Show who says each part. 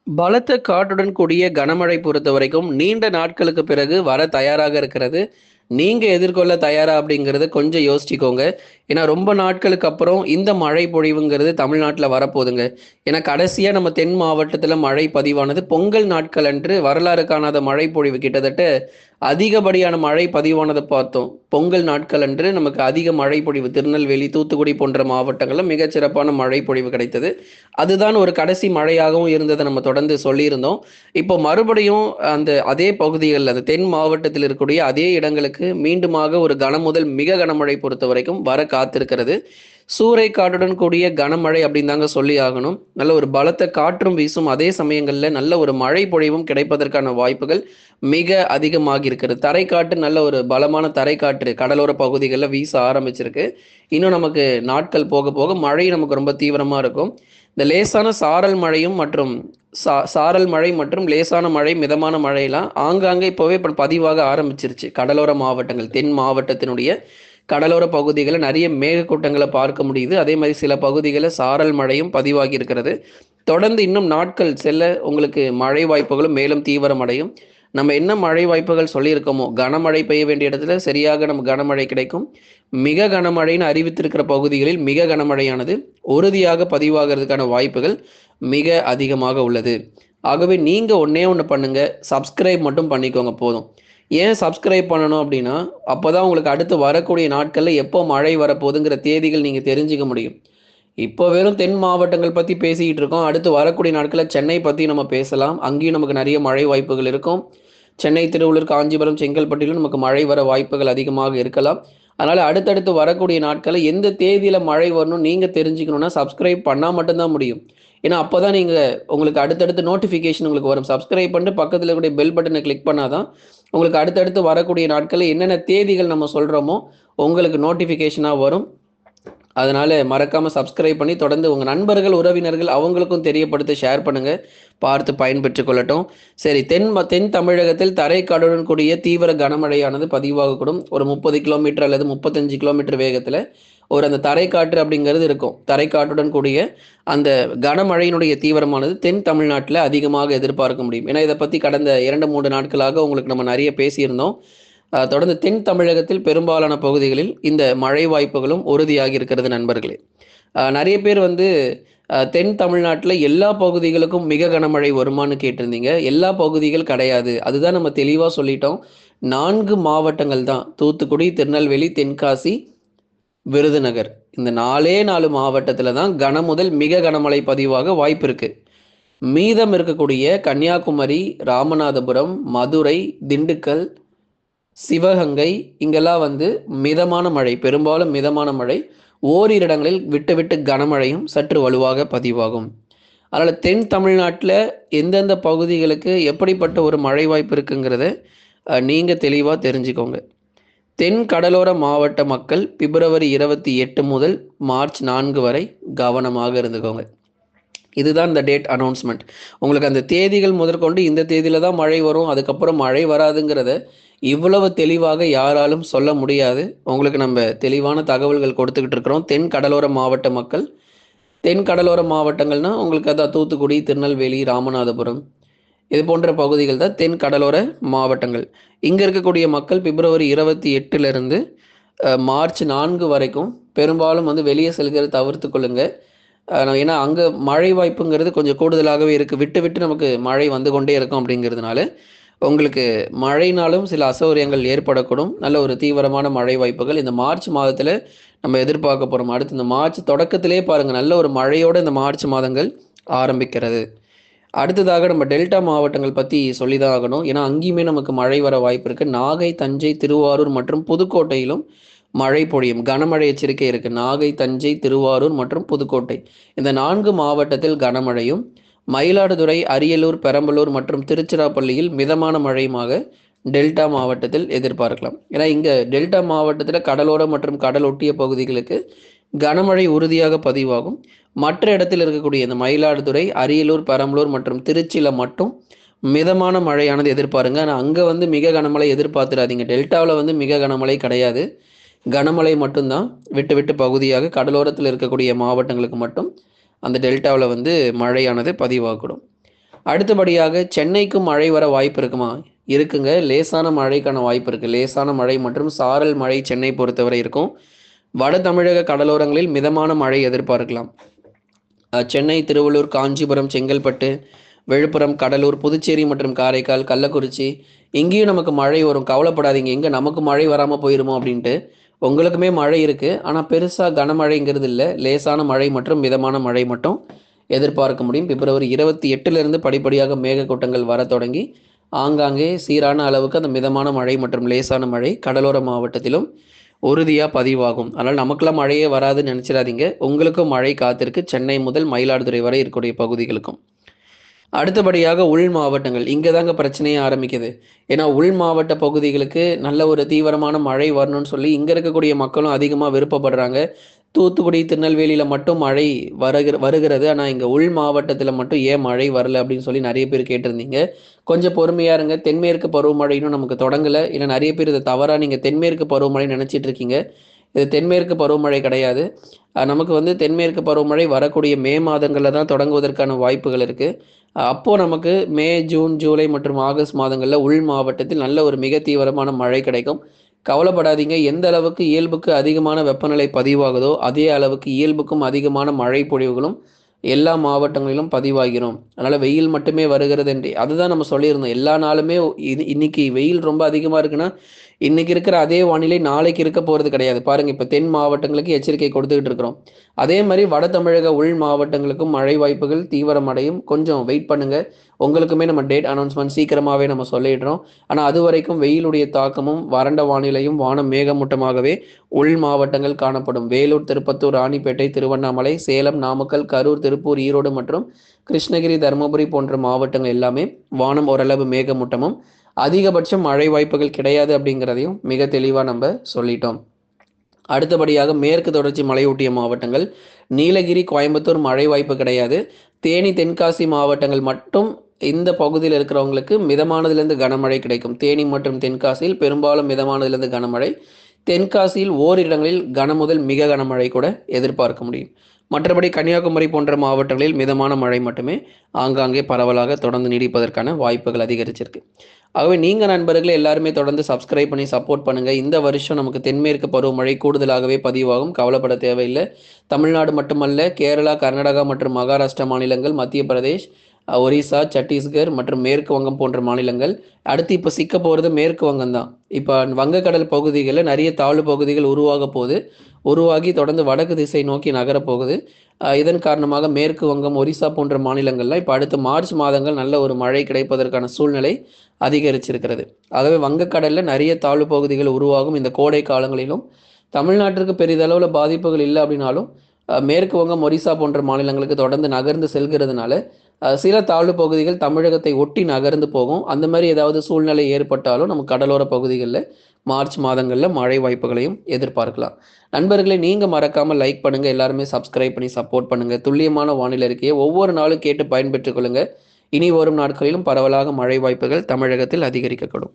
Speaker 1: பலத்த காற்றுடன் கூடிய கனமழை பொறுத்தவரைக்கும் நீண்ட நாட்களுக்கு பிறகு வர தயாராக இருக்கிறது. நீங்க எதிர்கொள்ள தயாரா அப்படிங்கிறத கொஞ்சம் யோசிச்சுக்கோங்க. ஏன்னா ரொம்ப நாட்களுக்கு அப்புறம் இந்த மழை பொழிவுங்கிறது தமிழ்நாட்டுல வரப்போதுங்க. ஏன்னா கடைசியா நம்ம தென் மாவட்டத்துல மழை பதிவானது பொங்கல் நாட்கள் அன்று வரலாறு காணாத மழை பொழிவு கிட்டத்தட்ட அதிகப்படியான மழை பதிவானத பார்த்தோம். பொங்கல் நாட்கள் அன்று நமக்கு அதிக மழை பொழிவு திருநெல்வேலி, தூத்துக்குடி போன்ற மாவட்டங்கள்ல மிகச் சிறப்பான மழை பொழிவு கிடைத்தது. அதுதான் ஒரு கடைசி மழையாகவும் இருந்தத நம்ம தொடர்ந்து சொல்லியிருந்தோம். இப்போ மறுபடியும் அதே பகுதிகள்ல, அந்த தென் மாவட்டத்தில் இருக்கக்கூடிய அதே இடங்களுக்கு மீண்டுமாக ஒரு கனமுதல் மிக கனமழை பொறுத்தவரைக்கும் வர காத்திருக்கிறது. சூறை காற்றுடன் கூடிய கனமழை அப்படின்னு தாங்க சொல்லி ஆகணும். நல்ல ஒரு பலத்த காற்றும் வீசும். அதே சமயங்கள்ல நல்ல ஒரு மழை பொழிவும் கிடைப்பதற்கான வாய்ப்புகள் மிக அதிகமாகி இருக்கிறது. தரைக்காற்று நல்ல ஒரு பலமான தரைக்காற்று கடலோர பகுதிகள்ல வீச ஆரம்பிச்சிருக்கு. இன்னும் நமக்கு நாட்கள் போக போக மழை நமக்கு ரொம்ப தீவிரமா இருக்கும். இந்த லேசான சாரல் மழையும் மற்றும் சாரல் மழை மற்றும் லேசான மழை, மிதமான மழையெல்லாம் ஆங்காங்கே இப்போவே இப்போ பதிவாக ஆரம்பிச்சிருச்சு. கடலோர மாவட்டங்கள், தென் மாவட்டத்தினுடைய கடலோர பகுதிகளில் நிறைய மேகக்கூட்டங்களை பார்க்க முடியுது. அதே மாதிரி சில பகுதிகளில் சாரல் மழையும் பதிவாகி இருக்கிறது. தொடர்ந்து இன்னும் நாட்கள் செல்ல உங்களுக்கு மழை வாய்ப்புகளும் மேலும் தீவிரமடையும். நம்ம என்ன மழை வாய்ப்புகள் சொல்லியிருக்கோமோ, கனமழை பெய்ய வேண்டிய இடத்துல சரியாக நம்ம கனமழை கிடைக்கும். மிக கனமழைன்னு அறிவித்திருக்கிற பகுதிகளில் மிக கனமழையானது உறுதியாக பதிவாகிறதுக்கான வாய்ப்புகள் மிக அதிகமாக உள்ளது. ஆகவே நீங்க ஒண்ணே ஒண்ணு பண்ணுங்க. சப்ஸ்கிரைப் மட்டும் பண்ணிக்கோங்க போதும். ஏன் சப்ஸ்கிரைப் பண்ணணும் அப்படின்னா, அப்பதான் உங்களுக்கு அடுத்து வரக்கூடிய நாட்கள்ல எப்போ மழை வரப்போகுதுங்கிற தேதிகள் நீங்க தெரிஞ்சுக்க முடியும். இப்போ வெறும் தென் மாவட்டங்கள் பத்தி பேசிக்கிட்டு இருக்கோம். அடுத்து வரக்கூடிய நாட்கள்ல சென்னை பத்தி நம்ம பேசலாம். அங்கேயும் நமக்கு நிறைய மழை வாய்ப்புகள் இருக்கும். சென்னை, திருவள்ளூர், காஞ்சிபுரம், செங்கல்பட்டிலும் நமக்கு மழை வர வாய்ப்புகள் அதிகமாக இருக்கலாம். அதனால அடுத்தடுத்து வரக்கூடிய நாட்கள்ல எந்த தேதியில மழை வரணும்னு நீங்க தெரிஞ்சுக்கணும்னா சப்ஸ்கிரைப் பண்ணா மட்டும்தான் முடியும். ஏன்னா அப்பதான் நீங்க உங்களுக்கு அடுத்தடுத்து நோட்டிஃபிகேஷன் உங்களுக்கு வரும். சப்ஸ்கிரைப் பண்ணிட்டு பக்கத்துல இருக்கக்கூடிய பெல் பட்டனை கிளிக் பண்ணாதான் உங்களுக்கு அடுத்தடுத்து வரக்கூடிய நாட்கள்ல என்னென்ன தேதிகள் நம்ம சொல்றோமோ உங்களுக்கு நோட்டிஃபிகேஷனா வரும். அதனால மறக்காம சப்ஸ்கிரைப் பண்ணி தொடர்ந்து உங்க நண்பர்கள், உறவினர்கள் அவங்களுக்கும் தெரியப்படுத்தி ஷேர் பண்ணுங்க. பார்த்து பயன்பெற்றுக் கொள்ளட்டும். சரி, தென் தமிழகத்தில் தரைக்காற்றுடன் கூடிய தீவிர கனமழையானது பதிவாகக்கூடும். ஒரு 30 கிலோமீட்டர் அல்லது 35 கிலோமீட்டர் வேகத்துல அந்த தரைக்காற்று அப்படிங்கிறது இருக்கும். தரைக்காற்றுடன் கூடிய அந்த கனமழையினுடைய தீவிரமானது தென் தமிழ்நாட்டில் அதிகமாக எதிர்பார்க்க முடியும். ஏன்னா இதை பத்தி கடந்த 2-3 நாட்களாக உங்களுக்கு நம்ம நிறைய பேசியிருந்தோம். தொடர்ந்து தென் தமிழகத்தில் பெரும்பாலான பகுதிகளில் இந்த மழை வாய்ப்புகளும் உறுதியாகி இருக்கிறது நண்பர்களே. நிறைய பேர் தென் தமிழ்நாட்டில் எல்லா பகுதிகளுக்கும் மிக கனமழை வருமானு கேட்டிருந்தீங்க. எல்லா பகுதிகள் கிடையாது. அதுதான் நம்ம தெளிவாக சொல்லிட்டோம். 4 மாவட்டங்கள் தான். தூத்துக்குடி, திருநெல்வேலி, தென்காசி, விருதுநகர். இந்த 4 மாவட்டத்தில் தான் முதல் மிக கனமழை பதிவாக வாய்ப்பு இருக்கு. மீதம் இருக்கக்கூடிய கன்னியாகுமரி, ராமநாதபுரம், மதுரை, திண்டுக்கல், சிவகங்கை இங்கெல்லாம் மிதமான மழை, பெரும்பாலும் மிதமான மழை. ஓரிரு இடங்களில் விட்டு விட்டு கனமழையும் சற்று வலுவாக பதிவாகும். அதனால் தென் தமிழ்நாட்டில் எந்தெந்த பகுதிகளுக்கு எப்படிப்பட்ட ஒரு மழை வாய்ப்பு இருக்குங்கிறத நீங்கள் தெளிவாக தெரிஞ்சுக்கோங்க. தென் கடலோர மாவட்ட மக்கள் பிப்ரவரி 28 முதல் மார்ச் 4 வரை கவனமாக இருந்துக்கோங்க. இதுதான் இந்த டேட் அனௌன்ஸ்மெண்ட். உங்களுக்கு அந்த தேதிகள் முதற்கொண்டு இந்த தேதியில தான் மழை வரும், அதுக்கப்புறம் மழை வராதுங்கிறத இவ்வளவு தெளிவாக யாராலும் சொல்ல முடியாது. உங்களுக்கு நம்ம தெளிவான தகவல்கள் கொடுத்துக்கிட்டு இருக்கிறோம். தென் கடலோர மாவட்ட மக்கள், தென் கடலோர மாவட்டங்கள்னா உங்களுக்கு அதான் தூத்துக்குடி, திருநெல்வேலி, ராமநாதபுரம் இது போன்ற பகுதிகள் தான் தென் கடலோர மாவட்டங்கள். இங்க இருக்கக்கூடிய மக்கள் பிப்ரவரி 28 மார்ச் 4 வரைக்கும் பெரும்பாலும் வெளியே செல்கிறத தவிர்த்து கொள்ளுங்க. ஏன்னா அங்கே மழை வாய்ப்புங்கிறது கொஞ்சம் கூடுதலாகவே இருக்குது. விட்டு விட்டு நமக்கு மழை வந்து கொண்டே இருக்கும். அப்படிங்கிறதுனால உங்களுக்கு மழைனாலும் சில அசௌகரியங்கள் ஏற்படக்கூடும். நல்ல ஒரு தீவிரமான மழை வாய்ப்புகள் இந்த மார்ச் மாதத்தில் நம்ம எதிர்பார்க்க போகிறோம். அடுத்து இந்த மார்ச் தொடக்கத்திலே பாருங்கள், நல்ல ஒரு மழையோடு இந்த மார்ச் மாதங்கள் ஆரம்பிக்கிறது. அடுத்ததாக நம்ம டெல்டா மாவட்டங்கள் பற்றி சொல்லி தான் ஆகணும். ஏன்னா அங்கேயுமே நமக்கு மழை வர வாய்ப்பு இருக்குது. நாகை, தஞ்சை, திருவாரூர் மற்றும் புதுக்கோட்டையிலும் மழை பொழியும். கனமழை எச்சரிக்கை இருக்கு. நாகை, தஞ்சை, திருவாரூர் மற்றும் புதுக்கோட்டை இந்த 4 மாவட்டத்தில் கனமழையும், மயிலாடுதுறை, அரியலூர், பெரம்பலூர் மற்றும் திருச்சிராப்பள்ளியில் மிதமான மழையுமாக டெல்டா மாவட்டத்தில் எதிர்பார்க்கலாம். ஏன்னா இங்க டெல்டா மாவட்டத்தில் கடலோரம் மற்றும் கடல் ஒட்டிய பகுதிகளுக்கு கனமழை உறுதியாக பதிவாகும். மற்ற இடத்தில் இருக்கக்கூடிய இந்த மயிலாடுதுறை, அரியலூர், பெரம்பலூர் மற்றும் திருச்சியில மட்டும் மிதமான மழையானது எதிர்பாருங்க. ஆனால் அங்கே மிக கனமழை எதிர்பார்த்துடாதீங்க. டெல்டாவில் மிக கனமழை கிடையாது. கனமழை மட்டும்தான். விட்டு விட்டு பகுதியாக கடலோரத்தில் இருக்கக்கூடிய மாவட்டங்களுக்கு மட்டும் அந்த டெல்டாவில் மழையானது பதிவாகக்கூடும். அடுத்தபடியாக சென்னைக்கும் மழை வர வாய்ப்பு இருக்குமா? இருக்குங்க. லேசான மழைக்கான வாய்ப்பு இருக்கு. லேசான மழை மற்றும் சாரல் மழை சென்னை பொறுத்தவரை இருக்கும். வட தமிழக கடலோரங்களில் மிதமான மழை எதிர்பார்க்கலாம். சென்னை, திருவள்ளூர், காஞ்சிபுரம், செங்கல்பட்டு, விழுப்புரம், கடலூர், புதுச்சேரி மற்றும் காரைக்கால், கள்ளக்குறிச்சி இங்கேயும் நமக்கு மழை வரும். கவலைப்படாதீங்க. எங்க நமக்கு மழை வராம போயிருமோ அப்படின்ட்டு. உங்களுக்குமே மழை இருக்கு. ஆனா பெருசா கனமழைங்கிறது இல்ல. லேசான மழை மற்றும் மிதமான மழை மட்டும் எதிர்பார்க்க முடியும். பிப்ரவரி 28லிருந்து படிப்படியாக மேகக்கூட்டங்கள் வரத் தொடங்கி, ஆங்காங்கே சீரான அளவுக்கு அந்த மிதமான மழை மற்றும் லேசான மழை கடலோர மாவட்டத்திலும் உறுதியா பதிவாகும். அதனால நமக்கெல்லாம் மழையே வராதுன்னு நினைச்சிடாதீங்க. உங்களுக்கும் மழை காத்திருக்கு. சென்னை முதல் மயிலாடுதுறை வரை இருக்கக்கூடிய பகுதிகளுக்கும். அடுத்தபடியாக உள் மாவட்டங்கள். இங்க தாங்க பிரச்சனையே ஆரம்பிக்குது. ஏன்னா உள் மாவட்ட பகுதிகளுக்கு நல்ல ஒரு தீவிரமான மழை வரணும்னு சொல்லி இங்க இருக்கக்கூடிய மக்களும் அதிகமா விருப்பப்படுறாங்க. தூத்துக்குடி, திருநெல்வேலியில மட்டும் மழை வருகிறது. ஆனா இங்க உள் மாவட்டத்தில மட்டும் ஏன் மழை வரல அப்படின்னு சொல்லி நெறைய பேர் கேட்டிருந்தீங்க. கொஞ்சம் பொறுமையா இருங்க. தென்மேற்கு பருவமழை இன்னும் நமக்கு தொடங்கல. ஏன்னா நெறைய பேர் இத தவறா நீங்க தென்மேற்கு பருவமழைன்னு நெனைச்சிட்டு இருக்கீங்க. இது தென்மேற்கு பருவமழை கிடையாது. நமக்கு வந்து தென்மேற்கு பருவமழை வரக்கூடிய மே மாதங்கள்ல தான் தொடங்குவதற்கான வாய்ப்புகள் இருக்கு. அப்போ நமக்கு மே, ஜூன், ஜூலை மற்றும் ஆகஸ்ட் மாதங்கள்ல உள் மாவட்டத்தில் நல்ல ஒரு மிக தீவிரமான மழை கிடைக்கும். கவலைப்படாதீங்க. எந்த அளவுக்கு இயல்புக்கு அதிகமான வெப்பநிலை பதிவாகுதோ, அதே அளவுக்கு இயல்புக்கும் அதிகமான மழை பொழிவுகளும் எல்லா மாவட்டங்களிலும் பதிவாகிரும். அதனால வெயில் மட்டுமே வருகிறது என்று அதுதான் நம்ம சொல்லியிருந்தோம். எல்லா நாளுமே இன்னைக்கு வெயில் ரொம்ப அதிகமா இருக்குன்னா, இன்னைக்கு இருக்கிற அதே வானிலை நாளைக்கு இருக்க போறது கிடையாது. பாருங்க, இப்ப தென் மாவட்டங்களுக்கு எச்சரிக்கை கொடுத்துக்கிட்டு இருக்கிறோம். அதே மாதிரி வட தமிழக உள் மாவட்டங்களுக்கும் மழை வாய்ப்புகள் தீவிரமடையும். கொஞ்சம் வெயிட் பண்ணுங்க. உங்களுக்குமே நம்ம டேட் அனௌன்ஸ்மெண்ட் சீக்கிரமாவே நம்ம சொல்லிடுறோம். ஆனா அதுவரைக்கும் வெயிலுடைய தாக்கமும் வறண்ட வானிலையும் வானம் மேகமூட்டமாகவே உள் மாவட்டங்கள் காணப்படும். வேலூர், திருப்பத்தூர், ராணிப்பேட்டை, திருவண்ணாமலை, சேலம், நாமக்கல், கரூர், திருப்பூர், ஈரோடு மற்றும் கிருஷ்ணகிரி, தருமபுரி போன்ற மாவட்டங்கள் எல்லாமே வானம் ஓரளவு மேகமூட்டமும் அதிகபட்சம் மழை வாய்ப்புகள் கிடையாது அப்படிங்கிறதையும் மிக தெளிவா நம்ம சொல்லிட்டோம். அடுத்தபடியாக மேற்கு தொடர்ச்சி மலையொட்டிய மாவட்டங்கள் நீலகிரி, கோயம்புத்தூர் மழை வாய்ப்பு கிடையாது. தேனி, தென்காசி மாவட்டங்கள் மட்டும் இந்த பகுதியில் இருக்கிறவங்களுக்கு மிதமானதிலிருந்து கனமழை கிடைக்கும். தேனி மற்றும் தென்காசியில் பெரும்பாலும் மிதமானதிலிருந்து கனமழை. தென்காசியில் ஓரிடங்களில் கனமுதல் மிக கனமழை கூட எதிர்பார்க்க முடியும். மற்றபடி கன்னியாகுமரி போன்ற மாவட்டங்களில் மிதமான மழை மட்டுமே ஆங்காங்கே பரவலாக தொடர்ந்து நீடிப்பதற்கான வாய்ப்புகள் அதிகரிச்சிருக்கு. ஆகவே நீங்க நண்பர்களே எல்லாருமே தொடர்ந்து சப்ஸ்கிரைப் பண்ணி சப்போர்ட் பண்ணுங்க. இந்த வருஷம் நமக்கு தென்மேற்கு பருவமழை கூடுதலாகவே பதிவாகும். கவலைப்பட தேவையில்லை. தமிழ்நாடு மட்டுமல்ல, கேரளா, கர்நாடகா மற்றும் மகாராஷ்டிரா மாநிலங்கள், மத்திய பிரதேஷ், ஒரிசா, சத்தீஸ்கர் மற்றும் மேற்கு வங்கம் போன்ற மாநிலங்கள். அடுத்து இப்போ சிக்க போகிறது மேற்கு வங்கம் தான். இப்போ வங்கக்கடல் பகுதிகளில் நிறைய தாழ்வு பகுதிகள் உருவாக போகுது. உருவாகி தொடர்ந்து வடக்கு திசை நோக்கி நகரப்போகுது. இதன் காரணமாக மேற்கு வங்கம், ஒரிசா போன்ற மாநிலங்கள்லாம் இப்போ அடுத்த மார்ச் மாதங்கள் நல்ல ஒரு மழை கிடைப்பதற்கான சூழ்நிலை அதிகரிச்சிருக்கிறது. ஆகவே வங்கக்கடலில் நிறைய தாழ்வு பகுதிகள் உருவாகும் இந்த கோடை காலங்களிலும். தமிழ்நாட்டிற்கு பெரிதளவில் பாதிப்புகள் இல்லை அப்படின்னாலும் மேற்கு வங்கம், ஒரிசா போன்ற மாநிலங்களுக்கு தொடர்ந்து நகர்ந்து செல்கிறதுனால சில தாழ்வு பகுதிகள் தமிழகத்தை ஒட்டி நகர்ந்து போகும். அந்த மாதிரி ஏதாவது சூழ்நிலை ஏற்பட்டாலும் நம்ம கடலோர பகுதிகளில் மார்ச் மாதங்களில் மழை வாய்ப்புகளையும் எதிர்பார்க்கலாம். நண்பர்களே, நீங்கள் மறக்காமல் லைக் பண்ணுங்கள். எல்லாருமே சப்ஸ்கிரைப் பண்ணி சப்போர்ட் பண்ணுங்கள். துல்லியமான வானிலை அறிக்கையை ஒவ்வொரு நாளும் கேட்டு பயன்பெற்றுக் கொள்ளுங்கள். இனி வரும் நாட்களிலும் பரவலாக மழை வாய்ப்புகள் தமிழகத்தில் அதிகரிக்கக்கூடும்.